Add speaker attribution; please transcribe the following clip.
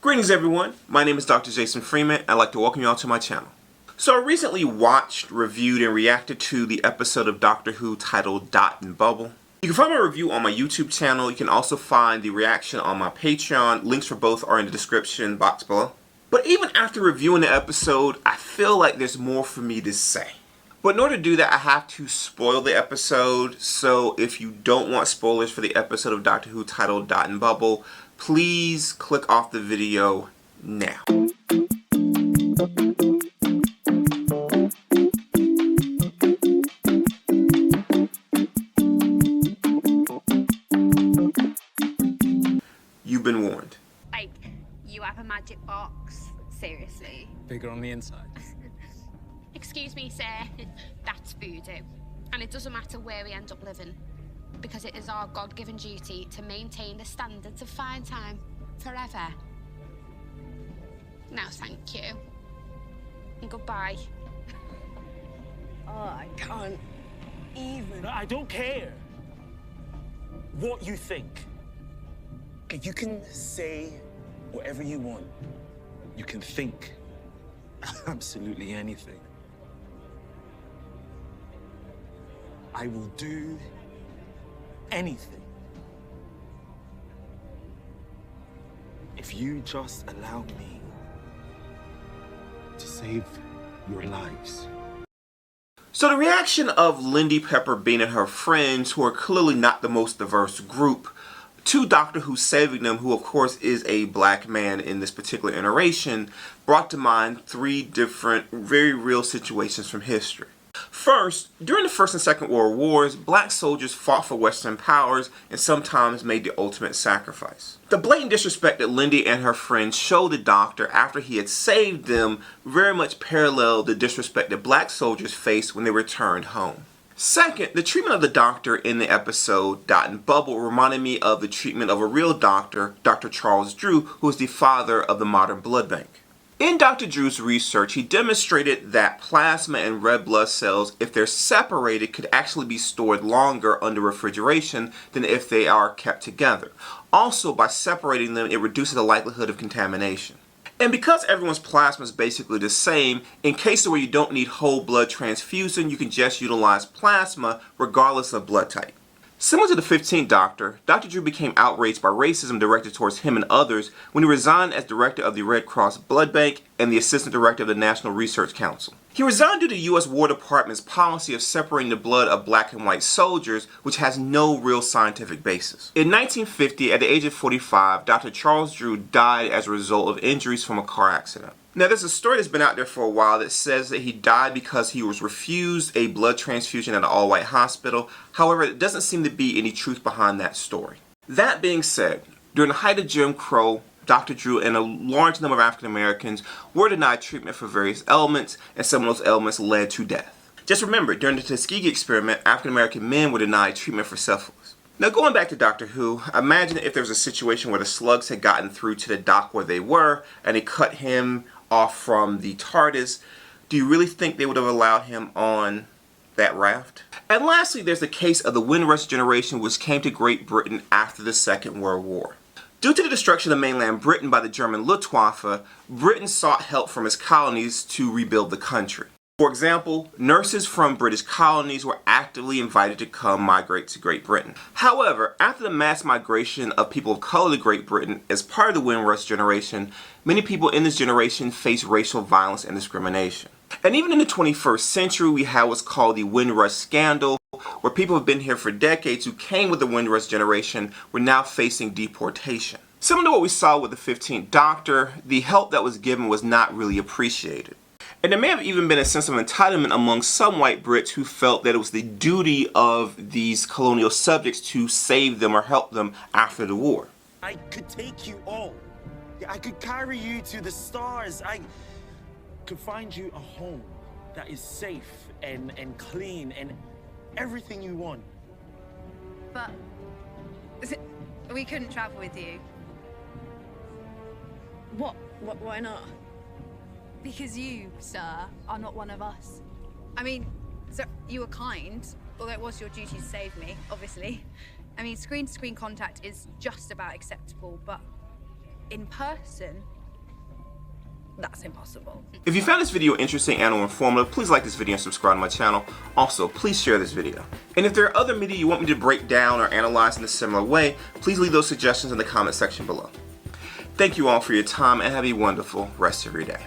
Speaker 1: Greetings everyone, my name is Dr. Jason Freeman. I'd like to welcome you all to my channel. So I recently watched, reviewed, and reacted to the episode of Doctor Who titled Dot and Bubble. You can find my review on my YouTube channel. You can also find the reaction on my Patreon. Links for both are in the description box below. But even after reviewing the episode, I feel like there's more for me to say. But in order to do that, I have to spoil the episode. So if you don't want spoilers for the episode of Doctor Who titled Dot and Bubble, please click off the video now. You've been warned.
Speaker 2: Like, you have a magic box? Seriously?
Speaker 3: Bigger on the inside.
Speaker 2: Excuse me, sir. That's voodoo. And it doesn't matter where we end up living, because it is our God-given duty to maintain the standards of fine time forever. Now, thank you. And goodbye.
Speaker 4: Oh, I can't even.
Speaker 5: I don't care what you think. You can say whatever you want. You can think absolutely anything. I will do anything if you just allow me to save your lives.
Speaker 1: So the reaction of Lindy Pepper Bean and her friends, who are clearly not the most diverse group, to Doctor Who saving them, who of course is a black man in this particular iteration, brought to mind three different, very real situations from history. First, during the First and Second World Wars, black soldiers fought for Western powers and sometimes made the ultimate sacrifice. The blatant disrespect that Lindy and her friends showed the Doctor after he had saved them very much paralleled the disrespect that black soldiers faced when they returned home. Second, the treatment of the Doctor in the episode Dot and Bubble reminded me of the treatment of a real doctor, Dr. Charles Drew, who is the father of the modern blood bank. In Dr. Drew's research, he demonstrated that plasma and red blood cells, if they're separated, could actually be stored longer under refrigeration than if they are kept together. Also, by separating them, it reduces the likelihood of contamination. And because everyone's plasma is basically the same, in cases where you don't need whole blood transfusion, you can just utilize plasma regardless of blood type. Similar to the 15th Doctor, Dr. Drew became outraged by racism directed towards him and others when he resigned as director of the Red Cross Blood Bank and the assistant director of the National Research Council. He resigned due to the U.S. War Department's policy of separating the blood of black and white soldiers, which has no real scientific basis. In 1950, at the age of 45, Dr. Charles Drew died as a result of injuries from a car accident. Now, there's a story that's been out there for a while that says that he died because he was refused a blood transfusion at an all-white hospital. However, there doesn't seem to be any truth behind that story. That being said, during the height of Jim Crow, Dr. Drew and a large number of African Americans were denied treatment for various ailments, and some of those ailments led to death. Just remember, during the Tuskegee experiment, African American men were denied treatment for syphilis. Now, going back to Doctor Who, imagine if there was a situation where the slugs had gotten through to the dock where they were, and they cut him off from the TARDIS. Do you really think they would have allowed him on that raft? And lastly, there's the case of the Windrush generation, which came to Great Britain after the Second World War. Due to the destruction of mainland Britain by the German Luftwaffe, Britain sought help from its colonies to rebuild the country. For example, nurses from British colonies were actively invited to come migrate to Great Britain. However, after the mass migration of people of color to Great Britain as part of the Windrush generation, many people in this generation faced racial violence and discrimination. And even in the 21st century, we have what's called the Windrush scandal, where people have been here for decades who came with the Windrush generation were now facing deportation. Similar to what we saw with the 15th Doctor, the help that was given was not really appreciated. And there may have even been a sense of entitlement among some white Brits who felt that it was the duty of these colonial subjects to save them or help them after the war.
Speaker 5: I could take you all. I could carry you to the stars. I could find you a home that is safe and clean and everything you want.
Speaker 4: But we couldn't travel with you. What? Why not?
Speaker 6: Because you, sir, are not one of us.
Speaker 4: I mean, so you were kind, although it was your duty to save me, obviously. I mean, screen-to-screen contact is just about acceptable, but in person, That's impossible.
Speaker 1: If you found this video interesting and or informative, please like this video and subscribe to my channel. Also, please share this video. And if there are other media you want me to break down or analyze in a similar way, please leave those suggestions in the comment section below. Thank you all for your time and have a wonderful rest of your day.